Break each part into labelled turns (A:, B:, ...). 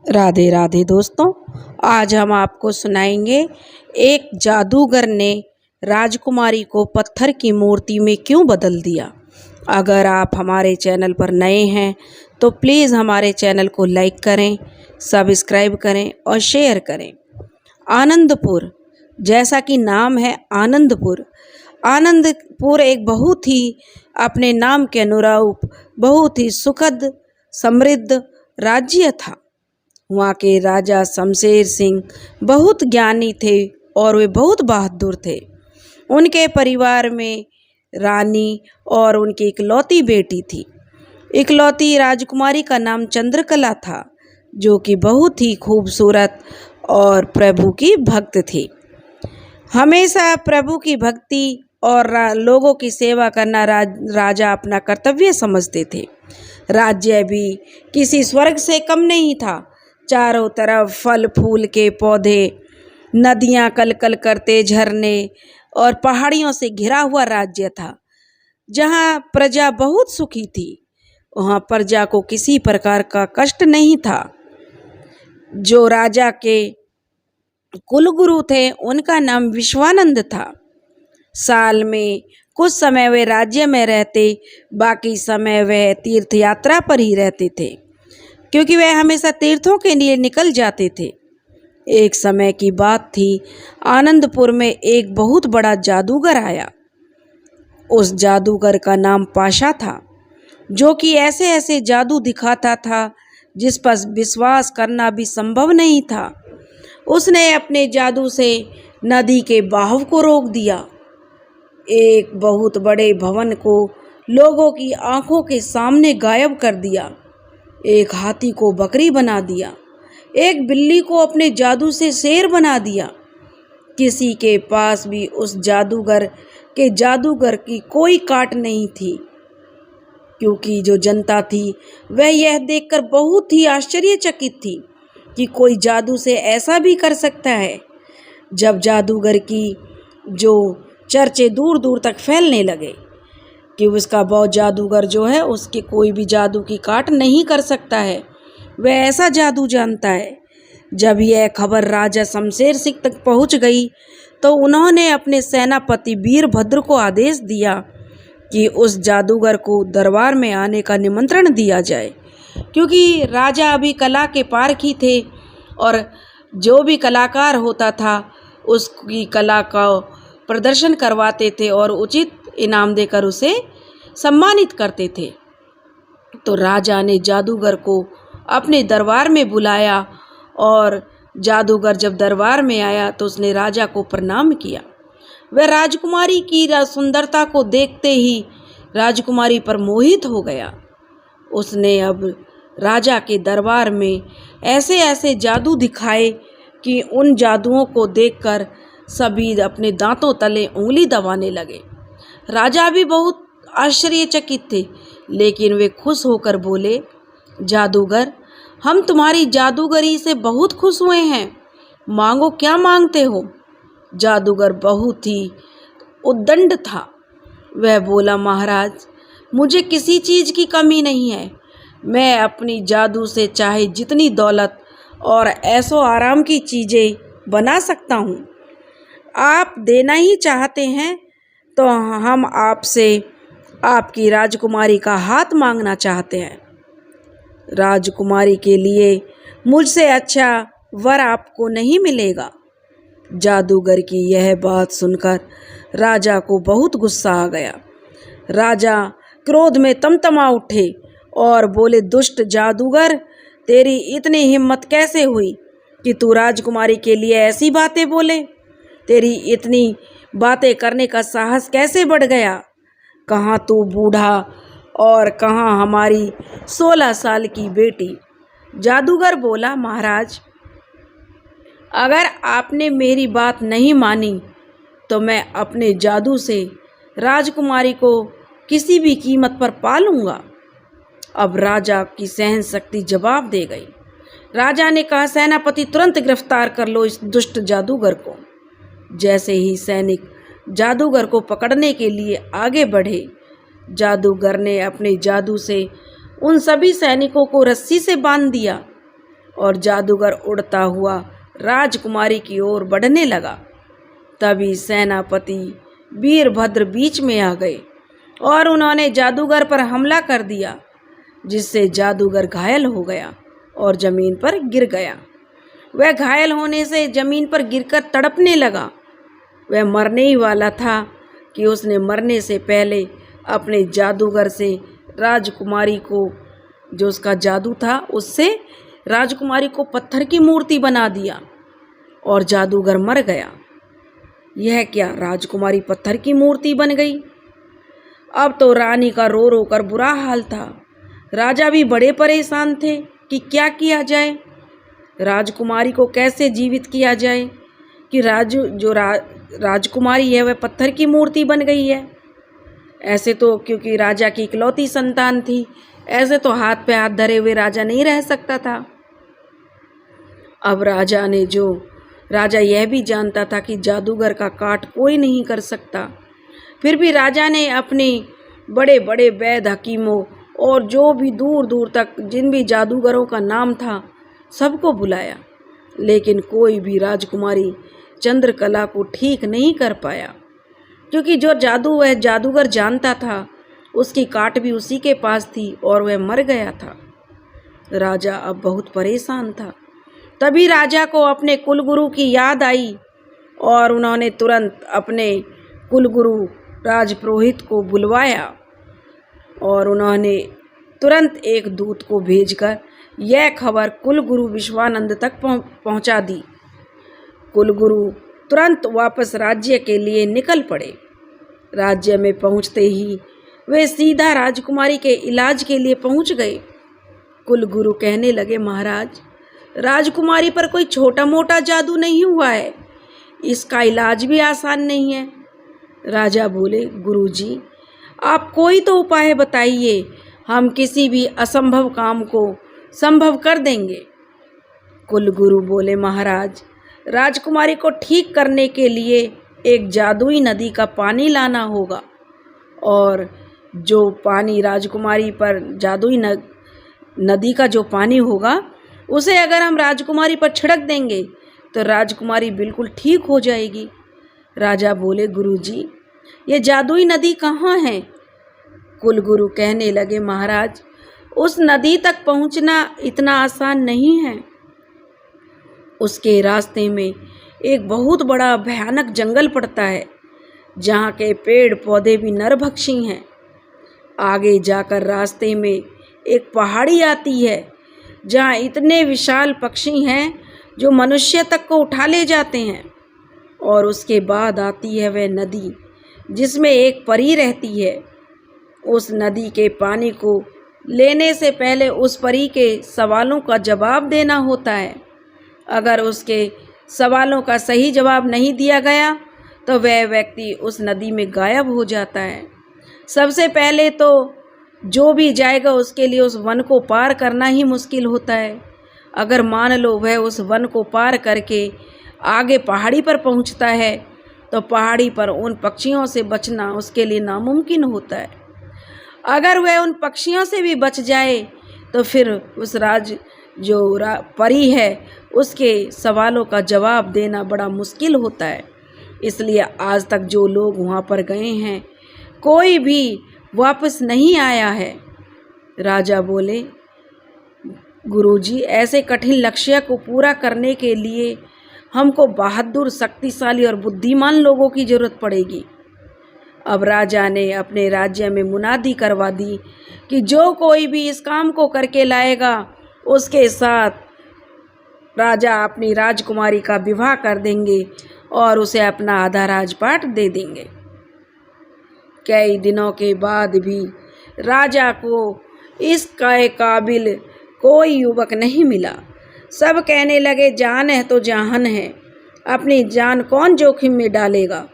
A: राधे राधे दोस्तों। आज हम आपको सुनाएंगे एक जादूगर ने राजकुमारी को पत्थर की मूर्ति में क्यों बदल दिया। अगर आप हमारे चैनल पर नए हैं तो प्लीज़ हमारे चैनल को लाइक करें, सब्सक्राइब करें और शेयर करें। आनंदपुर, जैसा कि नाम है आनंदपुर, आनंदपुर एक बहुत ही अपने नाम के अनुरूप बहुत ही सुखद समृद्ध राज्य था। वहाँ के राजा शमशेर सिंह बहुत ज्ञानी थे और वे बहुत बहादुर थे। उनके परिवार में रानी और उनकी इकलौती बेटी थी। इकलौती राजकुमारी का नाम चंद्रकला था, जो कि बहुत ही खूबसूरत और प्रभु की भक्त थी। हमेशा प्रभु की भक्ति और लोगों की सेवा करना राजा अपना कर्तव्य समझते थे। राज्य भी किसी स्वर्ग से कम नहीं था। चारों तरफ फल फूल के पौधे, नदियां कलकल करते झरने और पहाड़ियों से घिरा हुआ राज्य था। जहां प्रजा बहुत सुखी थी, वहां प्रजा को किसी प्रकार का कष्ट नहीं था। जो राजा के कुलगुरु थे, उनका नाम विश्वानंद था। साल में कुछ समय वे राज्य में रहते, बाकी समय वह तीर्थ यात्रा पर ही रहते थे, क्योंकि वह हमेशा तीर्थों के लिए निकल जाते थे। एक समय की बात थी, आनंदपुर में एक बहुत बड़ा जादूगर आया। उस जादूगर का नाम पाशा था, जो कि ऐसे ऐसे जादू दिखाता था जिस पर विश्वास करना भी संभव नहीं था। उसने अपने जादू से नदी के बहाव को रोक दिया, एक बहुत बड़े भवन को लोगों की आंखों के सामने गायब कर दिया, एक हाथी को बकरी बना दिया, एक बिल्ली को अपने जादू से शेर बना दिया। किसी के पास भी उस जादूगर की कोई काट नहीं थी, क्योंकि जो जनता थी वह यह देखकर बहुत ही आश्चर्यचकित थी कि कोई जादू से ऐसा भी कर सकता है। जब जादूगर की जो चर्चे दूर दूर तक फैलने लगे कि उसका बहुत जादूगर जो है, उसके कोई भी जादू की काट नहीं कर सकता है, वह ऐसा जादू जानता है। जब यह खबर राजा शमशेर सिंह तक पहुंच गई तो उन्होंने अपने सेनापति वीरभद्र को आदेश दिया कि उस जादूगर को दरबार में आने का निमंत्रण दिया जाए, क्योंकि राजा अभी कला के पारखी थे और जो भी कलाकार होता था उसकी कला का प्रदर्शन करवाते थे और उचित इनाम देकर उसे सम्मानित करते थे। तो राजा ने जादूगर को अपने दरबार में बुलाया और जादूगर जब दरबार में आया तो उसने राजा को प्रणाम किया। वह राजकुमारी की सुंदरता को देखते ही राजकुमारी पर मोहित हो गया। उसने अब राजा के दरबार में ऐसे ऐसे जादू दिखाए कि उन जादुओं को देखकर सभी अपने दांतों तले उंगली दबाने लगे। राजा भी बहुत आश्चर्यचकित थे, लेकिन वे खुश होकर बोले, जादूगर, हम तुम्हारी जादूगरी से बहुत खुश हुए हैं, मांगो क्या मांगते हो। जादूगर बहुत ही उद्दंड था। वह बोला, महाराज, मुझे किसी चीज़ की कमी नहीं है। मैं अपनी जादू से चाहे जितनी दौलत और ऐशो आराम की चीज़ें बना सकता हूँ। आप देना ही चाहते हैं तो हम आपसे आपकी राजकुमारी का हाथ मांगना चाहते हैं। राजकुमारी के लिए मुझसे अच्छा वर आपको नहीं मिलेगा। जादूगर की यह बात सुनकर राजा को बहुत गुस्सा आ गया। राजा क्रोध में तमतमा उठे और बोले, दुष्ट जादूगर, तेरी इतनी हिम्मत कैसे हुई कि तू राजकुमारी के लिए ऐसी बातें बोले। तेरी इतनी बातें करने का साहस कैसे बढ़ गया। कहाँ तू बूढ़ा और कहाँ हमारी 16 साल की बेटी। जादूगर बोला, महाराज, अगर आपने मेरी बात नहीं मानी तो मैं अपने जादू से राजकुमारी को किसी भी कीमत पर पा लूँगा। अब राजा की सहन शक्ति जवाब दे गई। राजा ने कहा, सेनापति, तुरंत गिरफ्तार कर लो इस दुष्ट जादूगर को। जैसे ही सैनिक जादूगर को पकड़ने के लिए आगे बढ़े, जादूगर ने अपने जादू से उन सभी सैनिकों को रस्सी से बांध दिया और जादूगर उड़ता हुआ राजकुमारी की ओर बढ़ने लगा। तभी सेनापति वीरभद्र बीच में आ गए और उन्होंने जादूगर पर हमला कर दिया, जिससे जादूगर घायल हो गया और जमीन पर गिर गया। वह घायल होने से जमीन पर गिरकर तड़पने लगा। वह मरने ही वाला था कि उसने मरने से पहले अपने जादूगर से राजकुमारी को, जो उसका जादू था, उससे राजकुमारी को पत्थर की मूर्ति बना दिया और जादूगर मर गया। यह क्या, राजकुमारी पत्थर की मूर्ति बन गई? अब तो रानी का रो रो कर बुरा हाल था। राजा भी बड़े परेशान थे कि क्या किया जाए, राजकुमारी को कैसे जीवित किया जाए कि राजकुमारी है वह पत्थर की मूर्ति बन गई है। ऐसे तो, क्योंकि राजा की इकलौती संतान थी, ऐसे तो हाथ पे हाथ धरे हुए राजा नहीं रह सकता था। अब राजा यह भी जानता था कि जादूगर का काट कोई नहीं कर सकता। फिर भी राजा ने अपने बड़े बड़े वैद्य हकीमों और जो भी दूर दूर तक जिन भी जादूगरों का नाम था सबको बुलाया, लेकिन कोई भी राजकुमारी चंद्रकला को ठीक नहीं कर पाया, क्योंकि जो जादू वह जादूगर जानता था उसकी काट भी उसी के पास थी और वह मर गया था। राजा अब बहुत परेशान था। तभी राजा को अपने कुलगुरु की याद आई और उन्होंने तुरंत अपने कुलगुरु राजपुरोहित को बुलवाया और उन्होंने तुरंत एक दूत को भेजकर यह खबर कुलगुरु विश्वानंद तक पहुंचा दी। कुलगुरु तुरंत वापस राज्य के लिए निकल पड़े। राज्य में पहुंचते ही वे सीधा राजकुमारी के इलाज के लिए पहुंच गए। कुलगुरु कहने लगे, महाराज, राजकुमारी पर कोई छोटा मोटा जादू नहीं हुआ है, इसका इलाज भी आसान नहीं है। राजा बोले, गुरुजी, आप कोई तो उपाय बताइए, हम किसी भी असंभव काम को संभव कर देंगे। कुलगुरु बोले, महाराज, राजकुमारी को ठीक करने के लिए एक जादुई नदी का पानी लाना होगा और जो पानी राजकुमारी पर जादुई नदी का जो पानी होगा उसे अगर हम राजकुमारी पर छिड़क देंगे तो राजकुमारी बिल्कुल ठीक हो जाएगी। राजा बोले, गुरुजी, ये जादुई नदी कहाँ है? कुलगुरु कहने लगे, महाराज, उस नदी तक पहुँचना इतना आसान नहीं है। उसके रास्ते में एक बहुत बड़ा भयानक जंगल पड़ता है, जहाँ के पेड़ पौधे भी नरभक्षी हैं। आगे जाकर रास्ते में एक पहाड़ी आती है, जहाँ इतने विशाल पक्षी हैं जो मनुष्य तक को उठा ले जाते हैं। और उसके बाद आती है वह नदी जिसमें एक परी रहती है। उस नदी के पानी को लेने से पहले उस परी के सवालों का जवाब देना होता है। अगर उसके सवालों का सही जवाब नहीं दिया गया तो वह व्यक्ति उस नदी में गायब हो जाता है। सबसे पहले तो जो भी जाएगा उसके लिए उस वन को पार करना ही मुश्किल होता है। अगर मान लो वह उस वन को पार करके आगे पहाड़ी पर पहुंचता है तो पहाड़ी पर उन पक्षियों से बचना उसके लिए नामुमकिन होता है। अगर वह उन पक्षियों से भी बच जाए तो फिर उस परी है उसके सवालों का जवाब देना बड़ा मुश्किल होता है। इसलिए आज तक जो लोग वहाँ पर गए हैं कोई भी वापस नहीं आया है। राजा बोले, गुरुजी, ऐसे कठिन लक्ष्य को पूरा करने के लिए हमको बहादुर, शक्तिशाली और बुद्धिमान लोगों की जरूरत पड़ेगी। अब राजा ने अपने राज्य में मुनादी करवा दी कि जो कोई भी इस काम को करके लाएगा उसके साथ राजा अपनी राजकुमारी का विवाह कर देंगे और उसे अपना आधा राजपाट दे देंगे। कई दिनों के बाद भी राजा को इसके काबिल कोई युवक नहीं मिला। सब कहने लगे, जान है तो जहान है, अपनी जान कौन जोखिम में डालेगा।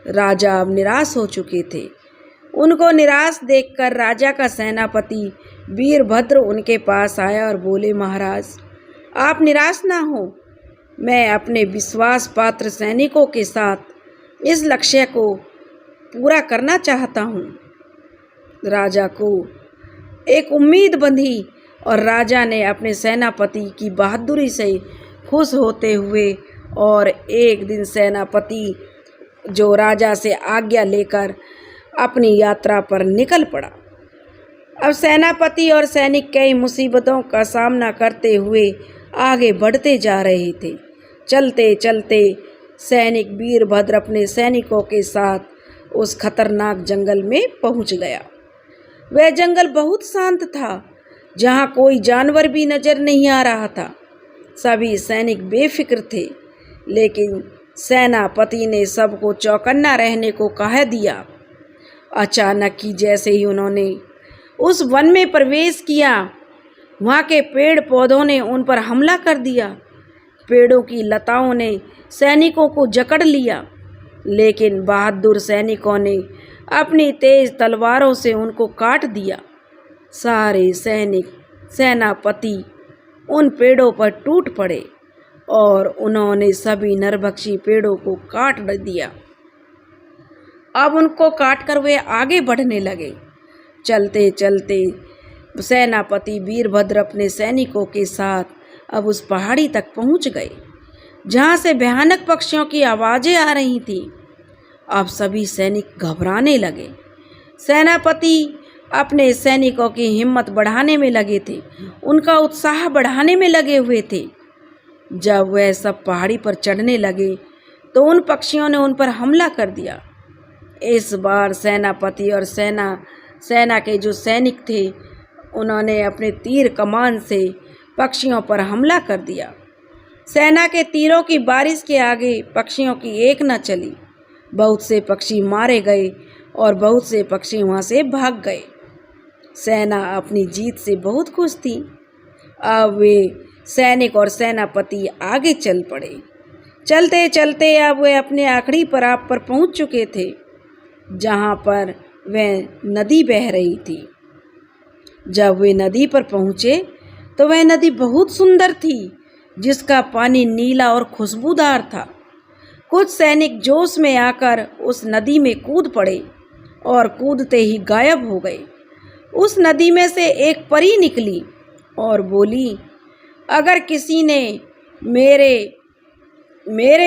A: राजा अब निराश हो चुके थे। उनको निराश देखकर राजा का सेनापति वीरभद्र उनके पास आया और बोले, महाराज, आप निराश ना हो, मैं अपने विश्वास पात्र सैनिकों के साथ इस लक्ष्य को पूरा करना चाहता हूँ। राजा को एक उम्मीद बंधी और राजा ने अपने सेनापति की बहादुरी से खुश होते हुए और एक दिन सेनापति जो राजा से आज्ञा लेकर अपनी यात्रा पर निकल पड़ा। अब सेनापति और सैनिक कई मुसीबतों का सामना करते हुए आगे बढ़ते जा रहे थे। चलते चलते सैनिक वीरभद्र अपने सैनिकों के साथ उस खतरनाक जंगल में पहुंच गया। वह जंगल बहुत शांत था, जहां कोई जानवर भी नजर नहीं आ रहा था। सभी सैनिक बेफिक्र थे, लेकिन सेनापति ने सबको चौकन्ना रहने को कह दिया। अचानक ही जैसे ही उन्होंने उस वन में प्रवेश किया, वहाँ के पेड़ पौधों ने उन पर हमला कर दिया। पेड़ों की लताओं ने सैनिकों को जकड़ लिया, लेकिन बहादुर सैनिकों ने अपनी तेज तलवारों से उनको काट दिया। सारे सैनिक सेनापति उन पेड़ों पर टूट पड़े और उन्होंने सभी नरभक्षी पेड़ों को काट दिया। अब उनको काटकर वे आगे बढ़ने लगे। चलते चलते सेनापति वीरभद्र अपने सैनिकों के साथ अब उस पहाड़ी तक पहुंच गए, जहां से भयानक पक्षियों की आवाजें आ रही थीं। अब सभी सैनिक घबराने लगे। सेनापति अपने सैनिकों की हिम्मत बढ़ाने में लगे थे, उनका उत्साह बढ़ाने में लगे हुए थे। जब वह सब पहाड़ी पर चढ़ने लगे तो उन पक्षियों ने उन पर हमला कर दिया। इस बार सेनापति और सेना के जो सैनिक थे, उन्होंने अपने तीर कमान से पक्षियों पर हमला कर दिया। सेना के तीरों की बारिश के आगे पक्षियों की एक न चली। बहुत से पक्षी मारे गए और बहुत से पक्षी वहाँ से भाग गए। सेना अपनी जीत से बहुत खुश थी। अब वे सैनिक और सेनापति आगे चल पड़े। चलते चलते अब वे अपने आखिरी पड़ाव पर पहुँच चुके थे, जहाँ पर वह नदी बह रही थी। जब वे नदी पर पहुँचे तो वह नदी बहुत सुंदर थी, जिसका पानी नीला और खुशबूदार था। कुछ सैनिक जोश में आकर उस नदी में कूद पड़े और कूदते ही गायब हो गए। उस नदी में से एक परी निकली और बोली, अगर किसी ने मेरे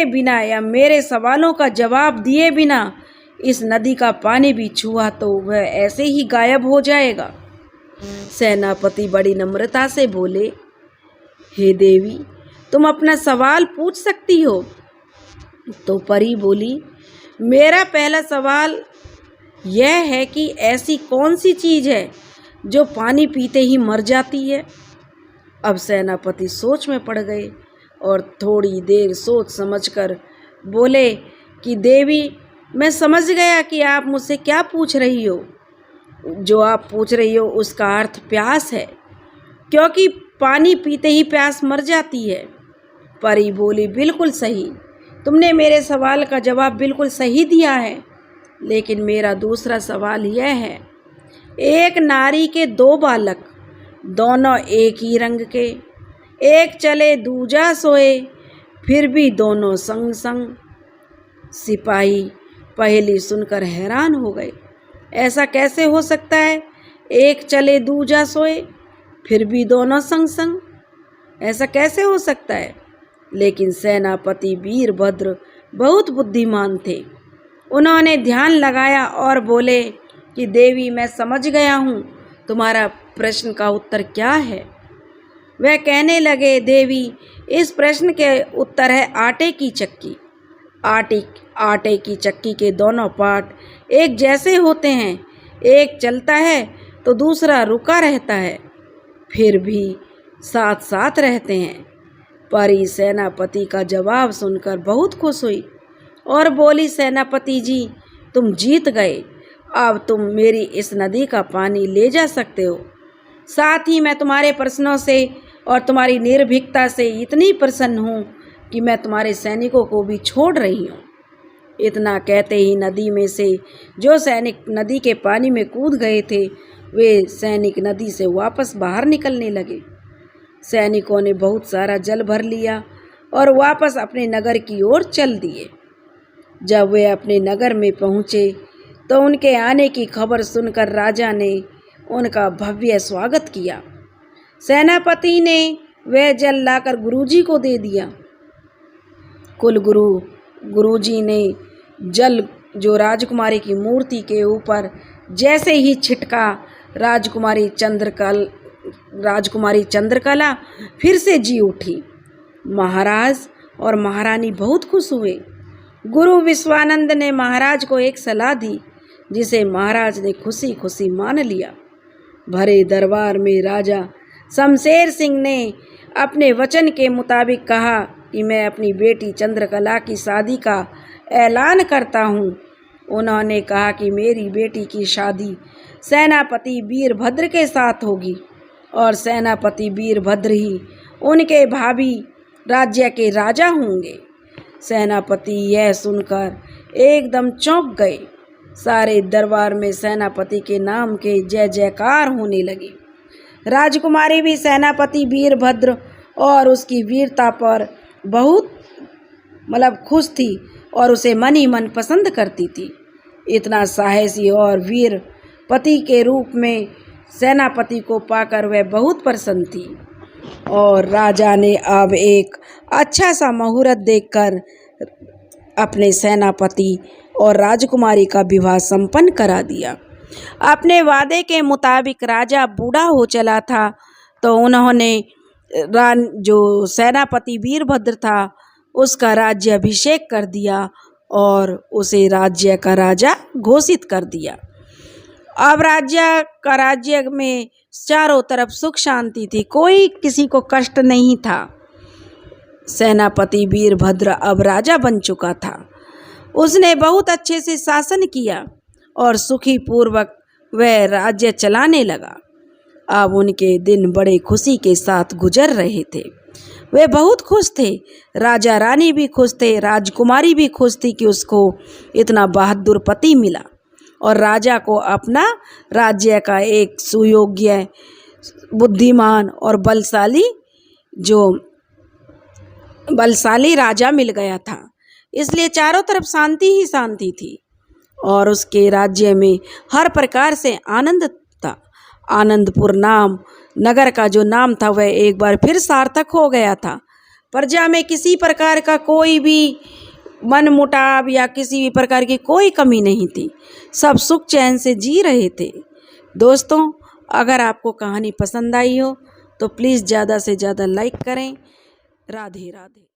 A: बिना या मेरे सवालों का जवाब दिए बिना इस नदी का पानी भी छुआ तो वह ऐसे ही गायब हो जाएगा। सेनापति बड़ी नम्रता से बोले, हे देवी, तुम अपना सवाल पूछ सकती हो। तो परी बोली, मेरा पहला सवाल यह है कि ऐसी कौन सी चीज़ है जो पानी पीते ही मर जाती है। अब सेनापति सोच में पड़ गए और थोड़ी देर सोच समझकर बोले कि देवी, मैं समझ गया कि आप मुझसे क्या पूछ रही हो। जो आप पूछ रही हो उसका अर्थ प्यास है, क्योंकि पानी पीते ही प्यास मर जाती है। परी बोली, बिल्कुल सही, तुमने मेरे सवाल का जवाब बिल्कुल सही दिया है। लेकिन मेरा दूसरा सवाल यह है, एक नारी के दो बालक, दोनों एक ही रंग के, एक चले दूजा सोए, फिर भी दोनों संग संग। सिपाही पहेली सुनकर हैरान हो गए। ऐसा कैसे हो सकता है, एक चले दूजा सोए फिर भी दोनों संग संग, ऐसा कैसे हो सकता है। लेकिन सेनापति वीरभद्र बहुत बुद्धिमान थे। उन्होंने ध्यान लगाया और बोले कि देवी, मैं समझ गया हूँ तुम्हारा प्रश्न का उत्तर क्या है। वह कहने लगे, देवी, इस प्रश्न के उत्तर है आटे की चक्की। आटे की चक्की के दोनों पार्ट एक जैसे होते हैं, एक चलता है तो दूसरा रुका रहता है, फिर भी साथ साथ रहते हैं। परी सेनापति का जवाब सुनकर बहुत खुश हुई और बोली, सेनापति जी, तुम जीत गए। अब तुम मेरी इस नदी का पानी ले जा सकते हो। साथ ही मैं तुम्हारे प्रश्नों से और तुम्हारी निर्भीकता से इतनी प्रसन्न हूँ कि मैं तुम्हारे सैनिकों को भी छोड़ रही हूँ। इतना कहते ही नदी में से जो सैनिक नदी के पानी में कूद गए थे, वे सैनिक नदी से वापस बाहर निकलने लगे। सैनिकों ने बहुत सारा जल भर लिया और वापस अपने नगर की ओर चल दिए। जब वे अपने नगर में पहुँचे तो उनके आने की खबर सुनकर राजा ने उनका भव्य स्वागत किया। सेनापति ने वह जल लाकर गुरुजी को दे दिया। गुरुजी ने जल जो राजकुमारी की मूर्ति के ऊपर जैसे ही छिटका, राजकुमारी चंद्रकला फिर से जी उठी। महाराज और महारानी बहुत खुश हुए। गुरु विश्वानंद ने महाराज को एक सलाह दी, जिसे महाराज ने खुशी खुशी मान लिया। भरे दरबार में राजा शमशेर सिंह ने अपने वचन के मुताबिक कहा कि मैं अपनी बेटी चंद्रकला की शादी का ऐलान करता हूँ। उन्होंने कहा कि मेरी बेटी की शादी सेनापति वीरभद्र के साथ होगी और सेनापति वीरभद्र ही उनके भावी राज्य के राजा होंगे। सेनापति यह सुनकर एकदम चौंक गए। सारे दरबार में सेनापति के नाम के जय जयकार होने लगे। राजकुमारी भी सेनापति वीरभद्र और उसकी वीरता पर बहुत खुश थी और उसे मन ही मन पसंद करती थी। इतना साहसी और वीर पति के रूप में सेनापति को पाकर वह बहुत प्रसन्न थी और राजा ने अब एक अच्छा सा मुहूर्त देखकर अपने सेनापति और राजकुमारी का विवाह संपन्न करा दिया। अपने वादे के मुताबिक राजा बूढ़ा हो चला था, तो उन्होंने जो सेनापति वीरभद्र था उसका राज्य अभिषेक कर दिया और उसे राज्य का राजा घोषित कर दिया। अब राज्य में चारों तरफ सुख शांति थी, कोई किसी को कष्ट नहीं था। सेनापति वीरभद्र अब राजा बन चुका था। उसने बहुत अच्छे से शासन किया और सुखी पूर्वक वह राज्य चलाने लगा। अब उनके दिन बड़े खुशी के साथ गुजर रहे थे। वे बहुत खुश थे। राजा रानी भी खुश थे, राजकुमारी भी खुश थी कि उसको इतना बहादुर पति मिला और राजा को अपना राज्य का एक सुयोग्य, बुद्धिमान और बलशाली राजा मिल गया था। इसलिए चारों तरफ शांति ही शांति थी और उसके राज्य में हर प्रकार से आनंद था। आनंदपुर नाम नगर का जो नाम था वह एक बार फिर सार्थक हो गया था। प्रजा में किसी प्रकार का कोई भी मनमुटाव या किसी भी प्रकार की कोई कमी नहीं थी। सब सुख चैन से जी रहे थे। दोस्तों, अगर आपको कहानी पसंद आई हो तो प्लीज़ ज़्यादा से ज़्यादा लाइक करें। राधे राधे।